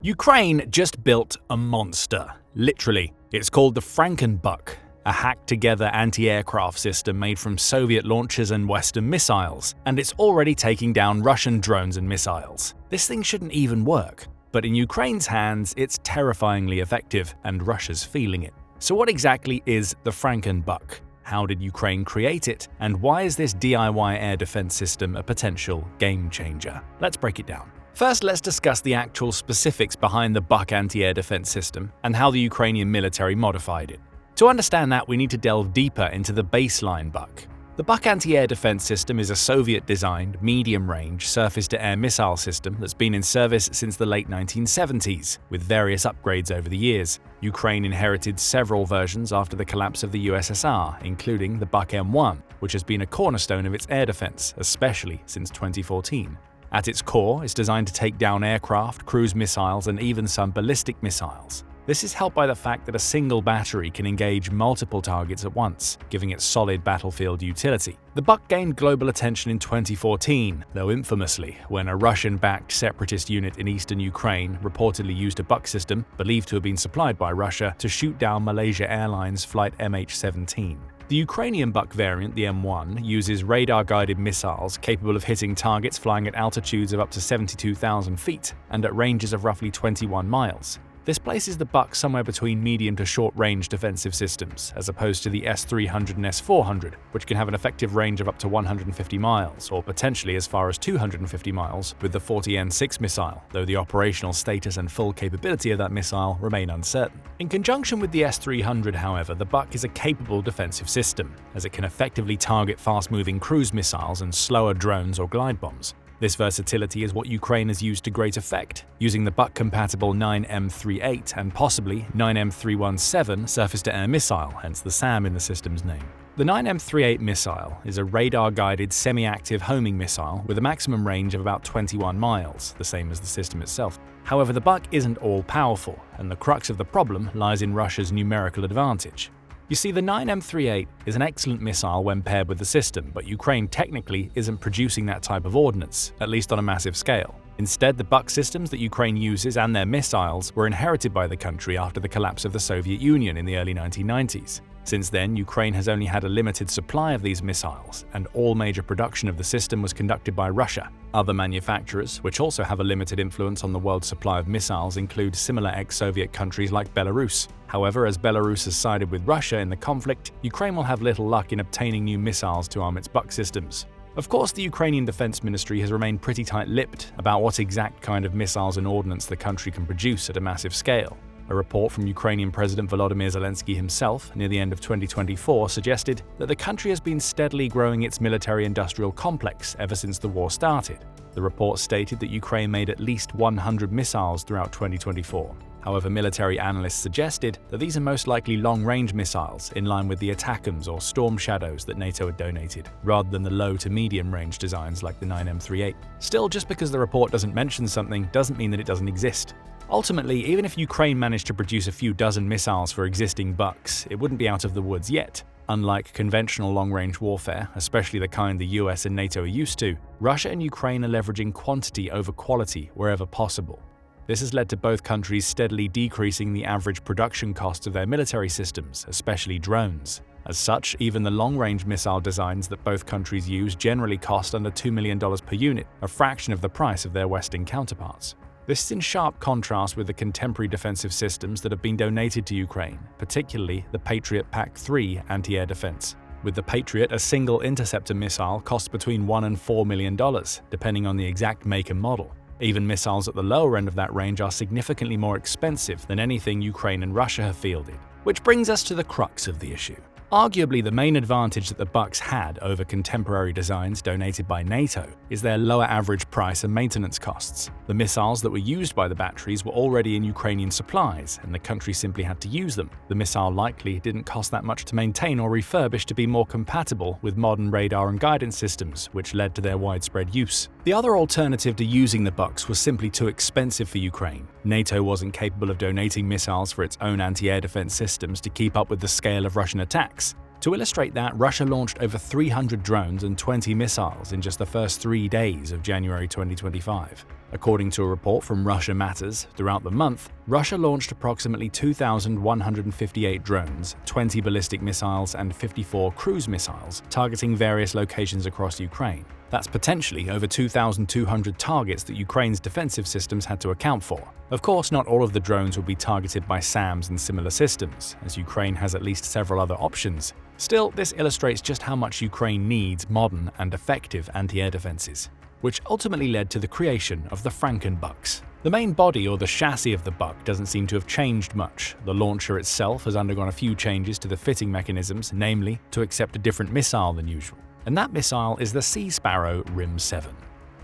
Ukraine just built a monster. Literally. It's called the FrankenBUK, a hacked-together anti-aircraft system made from Soviet launchers and Western missiles, and it's already taking down Russian drones and missiles. This thing shouldn't even work. But in Ukraine's hands, it's terrifyingly effective, and Russia's feeling it. So what exactly is the FrankenBUK? How did Ukraine create it? And why is this DIY air defense system a potential game changer? Let's break it down. First, let's discuss the actual specifics behind the Buk anti-air defense system and how the Ukrainian military modified it. To understand that, we need to delve deeper into the baseline Buk. The Buk anti-air defense system is a Soviet-designed, medium-range, surface-to-air missile system that's been in service since the late 1970s, with various upgrades over the years. Ukraine inherited several versions after the collapse of the USSR, including the Buk M1, which has been a cornerstone of its air defense, especially since 2014. At its core, it's designed to take down aircraft, cruise missiles, and even some ballistic missiles. This is helped by the fact that a single battery can engage multiple targets at once, giving it solid battlefield utility. The Buk gained global attention in 2014, though infamously, when a Russian-backed separatist unit in eastern Ukraine reportedly used a Buk system, believed to have been supplied by Russia, to shoot down Malaysia Airlines Flight MH17. The Ukrainian Buk variant, the M1, uses radar-guided missiles capable of hitting targets flying at altitudes of up to 72,000 feet and at ranges of roughly 21 miles. This places the Buk somewhere between medium to short-range defensive systems, as opposed to the S-300 and S-400, which can have an effective range of up to 150 miles, or potentially as far as 250 miles with the 40N6 missile, though the operational status and full capability of that missile remain uncertain. In conjunction with the S-300, however, the Buk is a capable defensive system, as it can effectively target fast-moving cruise missiles and slower drones or glide bombs. This versatility is what Ukraine has used to great effect, using the Buk-compatible 9M38 and possibly 9M317 surface-to-air missile, hence the SAM in the system's name. The 9M38 missile is a radar-guided semi-active homing missile with a maximum range of about 21 miles, the same as the system itself. However, the Buk isn't all-powerful, and the crux of the problem lies in Russia's numerical advantage. You see, the 9M38 is an excellent missile when paired with the system, but Ukraine technically isn't producing that type of ordnance, at least on a massive scale. Instead, the Buk systems that Ukraine uses and their missiles were inherited by the country after the collapse of the Soviet Union in the early 1990s. Since then, Ukraine has only had a limited supply of these missiles, and all major production of the system was conducted by Russia. Other manufacturers, which also have a limited influence on the world's supply of missiles, include similar ex-Soviet countries like Belarus. However, as Belarus has sided with Russia in the conflict, Ukraine will have little luck in obtaining new missiles to arm its Buk systems. Of course, the Ukrainian Defense Ministry has remained pretty tight-lipped about what exact kind of missiles and ordnance the country can produce at a massive scale. A report from Ukrainian President Volodymyr Zelensky himself near the end of 2024 suggested that the country has been steadily growing its military-industrial complex ever since the war started. The report stated that Ukraine made at least 100 missiles throughout 2024. However, military analysts suggested that these are most likely long-range missiles in line with the ATACMS or Storm Shadows that NATO had donated, rather than the low to medium-range designs like the 9M38. Still, just because the report doesn't mention something doesn't mean that it doesn't exist. Ultimately, even if Ukraine managed to produce a few dozen missiles for existing Buks, it wouldn't be out of the woods yet. Unlike conventional long-range warfare, especially the kind the US and NATO are used to, Russia and Ukraine are leveraging quantity over quality wherever possible. This has led to both countries steadily decreasing the average production costs of their military systems, especially drones. As such, even the long-range missile designs that both countries use generally cost under $2 million per unit, a fraction of the price of their Western counterparts. This is in sharp contrast with the contemporary defensive systems that have been donated to Ukraine, particularly the Patriot PAC-3 anti-air defense. With the Patriot, a single interceptor missile costs between $1 and $4 million, depending on the exact make and model. Even missiles at the lower end of that range are significantly more expensive than anything Ukraine and Russia have fielded. Which brings us to the crux of the issue. Arguably, the main advantage that the Buks had over contemporary designs donated by NATO is their lower average price and maintenance costs. The missiles that were used by the batteries were already in Ukrainian supplies, and the country simply had to use them. The missile likely didn't cost that much to maintain or refurbish to be more compatible with modern radar and guidance systems, which led to their widespread use. The other alternative to using the Buks was simply too expensive for Ukraine. NATO wasn't capable of donating missiles for its own anti-air defense systems to keep up with the scale of Russian attacks. To illustrate that, Russia launched over 300 drones and 20 missiles in just the first 3 days of January 2025. According to a report from Russia Matters, throughout the month, Russia launched approximately 2,158 drones, 20 ballistic missiles, and 54 cruise missiles, targeting various locations across Ukraine. That's potentially over 2,200 targets that Ukraine's defensive systems had to account for. Of course, not all of the drones will be targeted by SAMs and similar systems, as Ukraine has at least several other options. Still, this illustrates just how much Ukraine needs modern and effective anti-air defenses, which ultimately led to the creation of the FrankenBUKs. The main body or the chassis of the Buk doesn't seem to have changed much. The launcher itself has undergone a few changes to the fitting mechanisms, namely to accept a different missile than usual. And that missile is the Sea Sparrow RIM-7.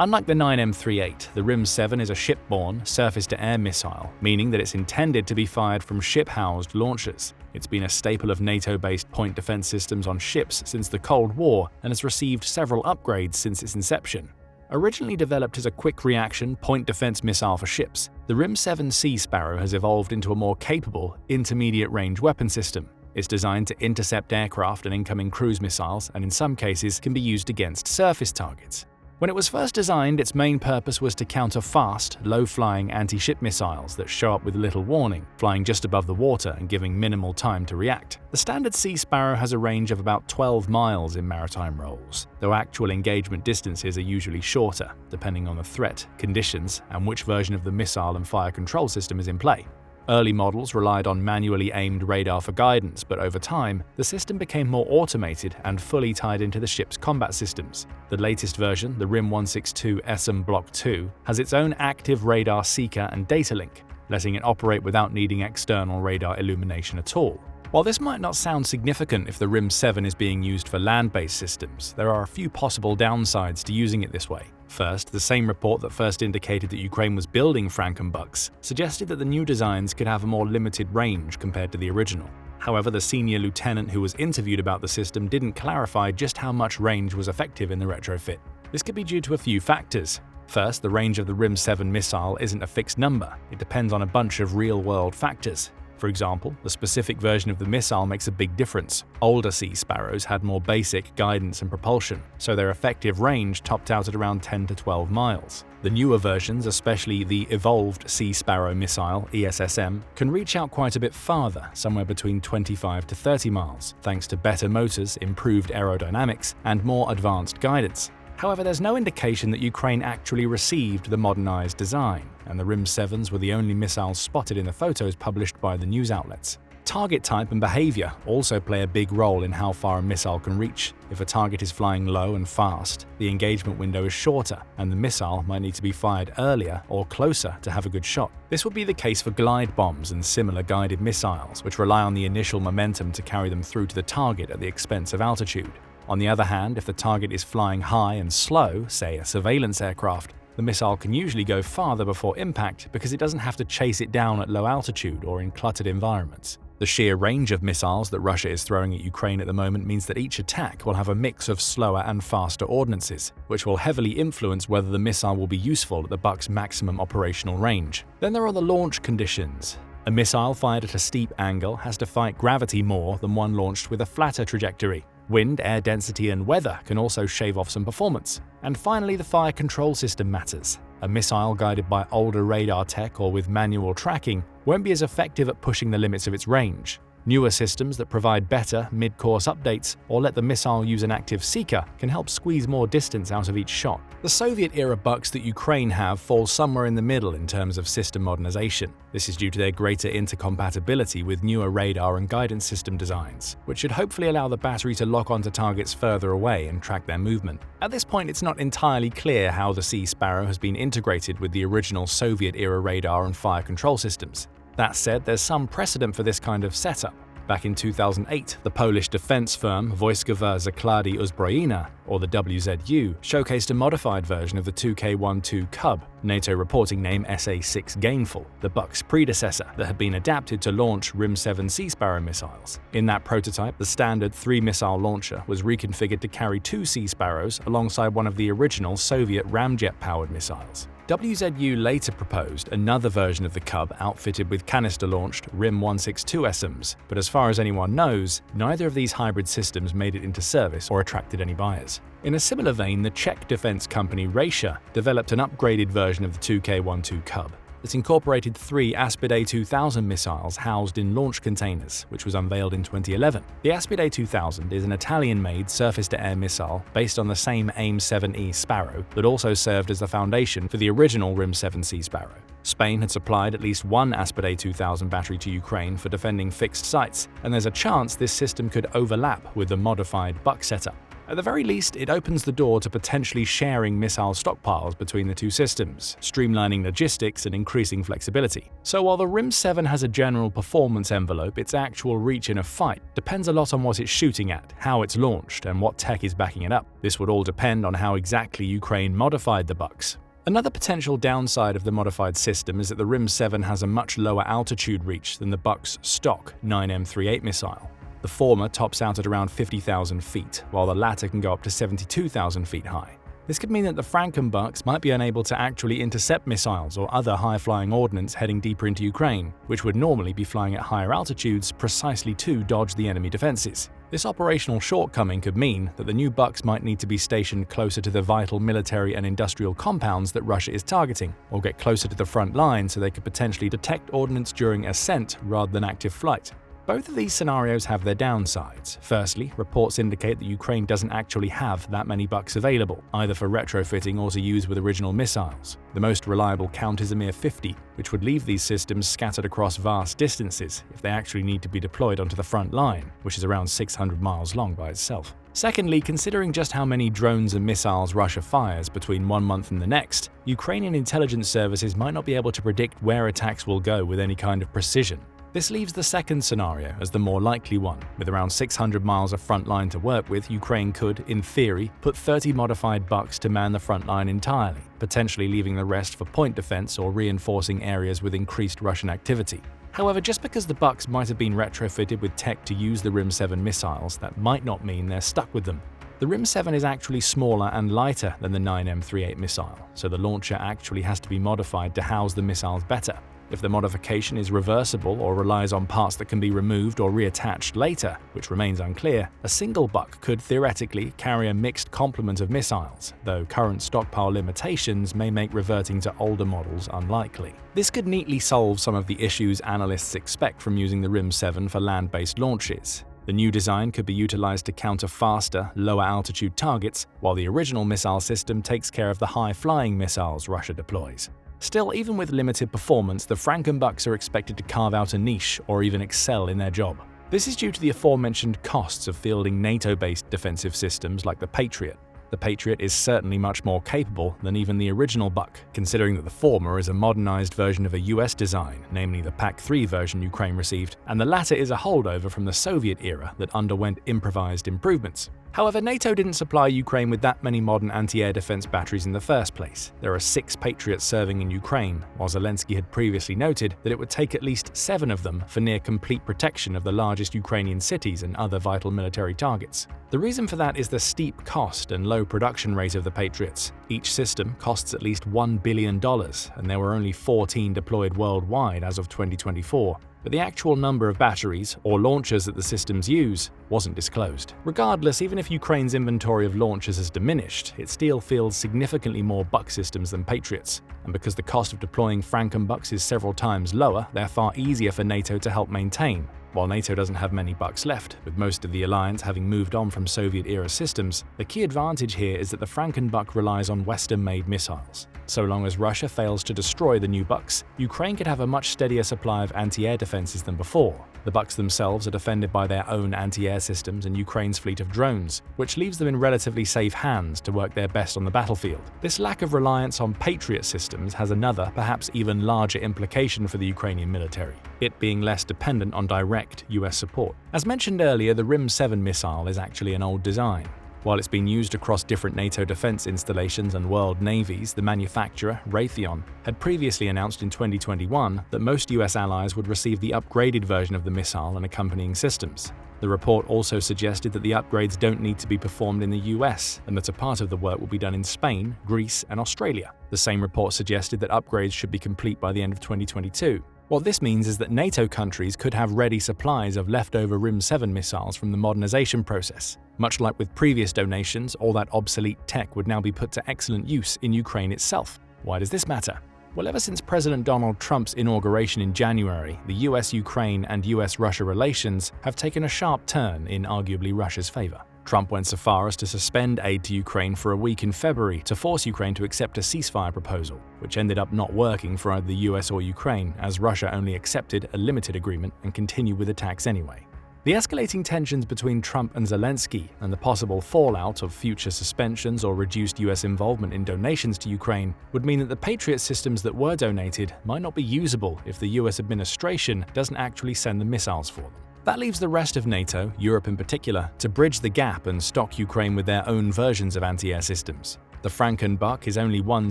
Unlike the 9M38, the RIM-7 is a shipborne, surface-to-air missile, meaning that it's intended to be fired from ship-housed launchers. It's been a staple of NATO-based point defense systems on ships since the Cold War and has received several upgrades since its inception. Originally developed as a quick-reaction point defense missile for ships, the RIM-7 Sea Sparrow has evolved into a more capable, intermediate-range weapon system. It's designed to intercept aircraft and incoming cruise missiles, and in some cases can be used against surface targets. When it was first designed, its main purpose was to counter fast, low-flying anti-ship missiles that show up with little warning, flying just above the water and giving minimal time to react. The standard Sea Sparrow has a range of about 12 miles in maritime roles, though actual engagement distances are usually shorter, depending on the threat, conditions, and which version of the missile and fire control system is in play. Early models relied on manually aimed radar for guidance, but over time, the system became more automated and fully tied into the ship's combat systems. The latest version, the RIM-162 SM Block 2, has its own active radar seeker and data link, letting it operate without needing external radar illumination at all. While this might not sound significant if the RIM-7 is being used for land-based systems, there are a few possible downsides to using it this way. First, the same report that first indicated that Ukraine was building FrankenBUKs suggested that the new designs could have a more limited range compared to the original. However, the senior lieutenant who was interviewed about the system didn't clarify just how much range was effective in the retrofit. This could be due to a few factors. First, the range of the RIM-7 missile isn't a fixed number. It depends on a bunch of real-world factors. For example, the specific version of the missile makes a big difference. Older Sea Sparrows had more basic guidance and propulsion, so their effective range topped out at around 10 to 12 miles. The newer versions, especially the evolved Sea Sparrow missile, ESSM, can reach out quite a bit farther, somewhere between 25 to 30 miles, thanks to better motors, improved aerodynamics, and more advanced guidance. However, there's no indication that Ukraine actually received the modernized design, and the RIM-7s were the only missiles spotted in the photos published by the news outlets. Target type and behavior also play a big role in how far a missile can reach. If a target is flying low and fast, the engagement window is shorter, and the missile might need to be fired earlier or closer to have a good shot. This would be the case for glide bombs and similar guided missiles, which rely on the initial momentum to carry them through to the target at the expense of altitude. On the other hand, if the target is flying high and slow, say a surveillance aircraft, the missile can usually go farther before impact because it doesn't have to chase it down at low altitude or in cluttered environments. The sheer range of missiles that Russia is throwing at Ukraine at the moment means that each attack will have a mix of slower and faster ordnances, which will heavily influence whether the missile will be useful at the Buk's maximum operational range. Then there are the launch conditions. A missile fired at a steep angle has to fight gravity more than one launched with a flatter trajectory. Wind, air density, and weather can also shave off some performance. And finally, the fire control system matters. A missile guided by older radar tech or with manual tracking won't be as effective at pushing the limits of its range. Newer systems that provide better mid-course updates or let the missile use an active seeker can help squeeze more distance out of each shot. The Soviet-era Buks that Ukraine have fall somewhere in the middle in terms of system modernization. This is due to their greater intercompatibility with newer radar and guidance system designs, which should hopefully allow the battery to lock onto targets further away and track their movement. At this point, it's not entirely clear how the Sea Sparrow has been integrated with the original Soviet-era radar and fire control systems. That said, there's some precedent for this kind of setup. Back in 2008, the Polish defense firm Wojskowe Zakłady Uzbrojenia, or the WZU, showcased a modified version of the 2K-12 Cub, NATO reporting name SA-6 Gainful, the Buk's predecessor that had been adapted to launch RIM-7 Sea Sparrow missiles. In that prototype, the standard 3-missile launcher was reconfigured to carry 2 Sea Sparrows alongside one of the original Soviet ramjet-powered missiles. WZU later proposed another version of the Cub outfitted with canister-launched RIM-162 SMs, but as far as anyone knows, neither of these hybrid systems made it into service or attracted any buyers. In a similar vein, the Czech defense company reshape developed an upgraded version of the 2K12 Cub that incorporated 3 Aspid A2000 missiles housed in launch containers, which was unveiled in 2011. The Aspid A2000 is an Italian-made surface-to-air missile based on the same AIM-7E Sparrow that also served as the foundation for the original RIM-7 Sea Sparrow. Spain had supplied at least one Aspid A2000 battery to Ukraine for defending fixed sites, and there's a chance this system could overlap with the modified Buk setup. At the very least, it opens the door to potentially sharing missile stockpiles between the two systems, streamlining logistics and increasing flexibility. So while the RIM-7 has a general performance envelope, its actual reach in a fight depends a lot on what it's shooting at, how it's launched, and what tech is backing it up. This would all depend on how exactly Ukraine modified the Buks. Another potential downside of the modified system is that the RIM-7 has a much lower altitude reach than the Buk's stock 9M38 missile. The former tops out at around 50,000 feet, while the latter can go up to 72,000 feet high. This could mean that the FrankenBUKs might be unable to actually intercept missiles or other high-flying ordnance heading deeper into Ukraine, which would normally be flying at higher altitudes precisely to dodge the enemy defenses. This operational shortcoming could mean that the new Buks might need to be stationed closer to the vital military and industrial compounds that Russia is targeting, or get closer to the front line so they could potentially detect ordnance during ascent rather than active flight. Both of these scenarios have their downsides. Firstly, reports indicate that Ukraine doesn't actually have that many Buks available, either for retrofitting or to use with original missiles. The most reliable count is a mere 50, which would leave these systems scattered across vast distances if they actually need to be deployed onto the front line, which is around 600 miles long by itself. Secondly, considering just how many drones and missiles Russia fires between one month and the next, Ukrainian intelligence services might not be able to predict where attacks will go with any kind of precision. This leaves the second scenario as the more likely one. With around 600 miles of front line to work with, Ukraine could, in theory, put 30 modified Buks to man the front line entirely, potentially leaving the rest for point defense or reinforcing areas with increased Russian activity. However, just because the Buks might have been retrofitted with tech to use the RIM-7 missiles, that might not mean they're stuck with them. The RIM-7 is actually smaller and lighter than the 9M38 missile, so the launcher actually has to be modified to house the missiles better. If the modification is reversible or relies on parts that can be removed or reattached later, which remains unclear, a single Buk could theoretically carry a mixed complement of missiles, though current stockpile limitations may make reverting to older models unlikely. This could neatly solve some of the issues analysts expect from using the RIM-7 for land-based launches. The new design could be utilized to counter faster, lower-altitude targets, while the original missile system takes care of the high-flying missiles Russia deploys. Still, even with limited performance, the FrankenBUKs are expected to carve out a niche or even excel in their job. This is due to the aforementioned costs of fielding NATO-based defensive systems like the Patriot. The Patriot is certainly much more capable than even the original Buk, considering that the former is a modernized version of a US design, namely the PAC-3 version Ukraine received, and the latter is a holdover from the Soviet era that underwent improvised improvements. However, NATO didn't supply Ukraine with that many modern anti-air defense batteries in the first place. There are 6 Patriots serving in Ukraine, while Zelensky had previously noted that it would take at least 7 of them for near-complete protection of the largest Ukrainian cities and other vital military targets. The reason for that is the steep cost and low production rate of the Patriots. Each system costs at least $1 billion, and there were only 14 deployed worldwide as of 2024. But the actual number of batteries, or launchers that the systems use, wasn't disclosed. Regardless, even if Ukraine's inventory of launchers has diminished, it still fields significantly more Buk systems than Patriots, and because the cost of deploying FrankenBUKs is several times lower, they're far easier for NATO to help maintain. While NATO doesn't have many Buks left, with most of the alliance having moved on from Soviet-era systems, the key advantage here is that the FrankenBUK relies on Western-made missiles. So long as Russia fails to destroy the new Buks, Ukraine could have a much steadier supply of anti-air defenses than before. The Buks themselves are defended by their own anti-air systems and Ukraine's fleet of drones, which leaves them in relatively safe hands to work their best on the battlefield. This lack of reliance on Patriot systems has another, perhaps even larger implication for the Ukrainian military, it being less dependent on direct US support. As mentioned earlier, the RIM-7 missile is actually an old design. While it's been used across different NATO defense installations and world navies, the manufacturer, Raytheon, had previously announced in 2021 that most US allies would receive the upgraded version of the missile and accompanying systems. The report also suggested that the upgrades don't need to be performed in the US, and that a part of the work will be done in Spain, Greece, and Australia. The same report suggested that upgrades should be complete by the end of 2022. What this means is that NATO countries could have ready supplies of leftover RIM-7 missiles from the modernization process. Much like with previous donations, all that obsolete tech would now be put to excellent use in Ukraine itself. Why does this matter? Well, ever since President Donald Trump's inauguration in January, the US-Ukraine and US-Russia relations have taken a sharp turn in arguably Russia's favor. Trump went so far as to suspend aid to Ukraine for a week in February to force Ukraine to accept a ceasefire proposal, which ended up not working for either the US or Ukraine, as Russia only accepted a limited agreement and continued with attacks anyway. The escalating tensions between Trump and Zelensky and the possible fallout of future suspensions or reduced US involvement in donations to Ukraine would mean that the Patriot systems that were donated might not be usable if the US administration doesn't actually send the missiles for them. That leaves the rest of NATO, Europe in particular, to bridge the gap and stock Ukraine with their own versions of anti-air systems. The FrankenBUK is only one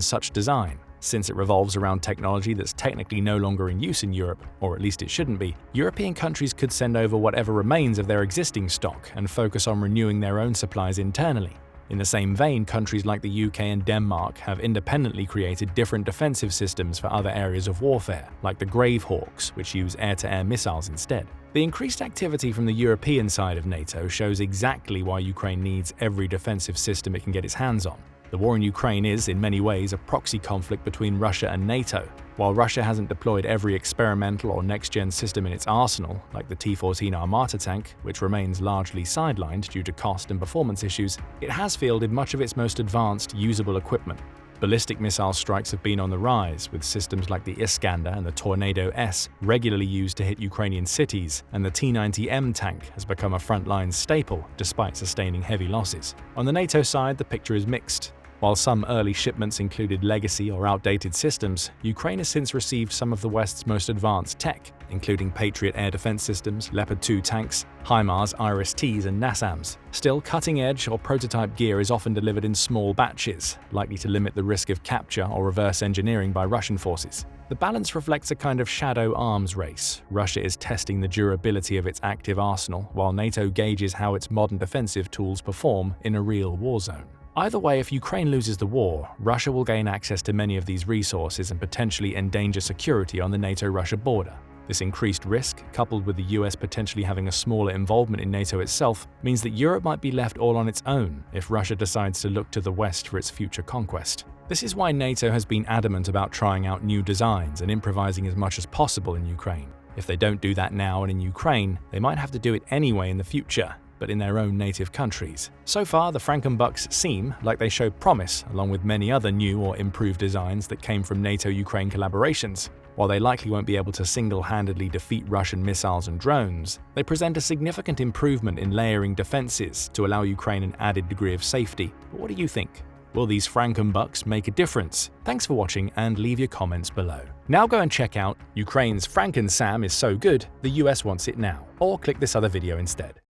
such design. Since it revolves around technology that's technically no longer in use in Europe, or at least it shouldn't be, European countries could send over whatever remains of their existing stock and focus on renewing their own supplies internally. In the same vein, countries like the UK and Denmark have independently created different defensive systems for other areas of warfare, like the Grave Hawks, which use air-to-air missiles instead. The increased activity from the European side of NATO shows exactly why Ukraine needs every defensive system it can get its hands on. The war in Ukraine is, in many ways, a proxy conflict between Russia and NATO. While Russia hasn't deployed every experimental or next-gen system in its arsenal, like the T-14 Armata tank, which remains largely sidelined due to cost and performance issues, it has fielded much of its most advanced, usable equipment. Ballistic missile strikes have been on the rise, with systems like the Iskander and the Tornado-S regularly used to hit Ukrainian cities, and the T-90M tank has become a frontline staple despite sustaining heavy losses. On the NATO side, the picture is mixed. While some early shipments included legacy or outdated systems, Ukraine has since received some of the West's most advanced tech, including Patriot air defense systems, Leopard 2 tanks, HIMARS, IRIS-Ts, and NASAMS. Still, cutting-edge or prototype gear is often delivered in small batches, likely to limit the risk of capture or reverse engineering by Russian forces. The balance reflects a kind of shadow arms race. Russia is testing the durability of its active arsenal, while NATO gauges how its modern defensive tools perform in a real war zone. Either way, if Ukraine loses the war, Russia will gain access to many of these resources and potentially endanger security on the NATO-Russia border. This increased risk, coupled with the US potentially having a smaller involvement in NATO itself, means that Europe might be left all on its own if Russia decides to look to the West for its future conquest. This is why NATO has been adamant about trying out new designs and improvising as much as possible in Ukraine. If they don't do that now and in Ukraine, they might have to do it anyway in the future, but in their own native countries. So far, the FrankenBUKs seem like they show promise, along with many other new or improved designs that came from NATO-Ukraine collaborations. While they likely won't be able to single-handedly defeat Russian missiles and drones, they present a significant improvement in layering defenses to allow Ukraine an added degree of safety. But what do you think? Will these FrankenBUKs make a difference? Thanks for watching and leave your comments below. Now go and check out Ukraine's FrankenSam is so good, the US wants it now, or click this other video instead.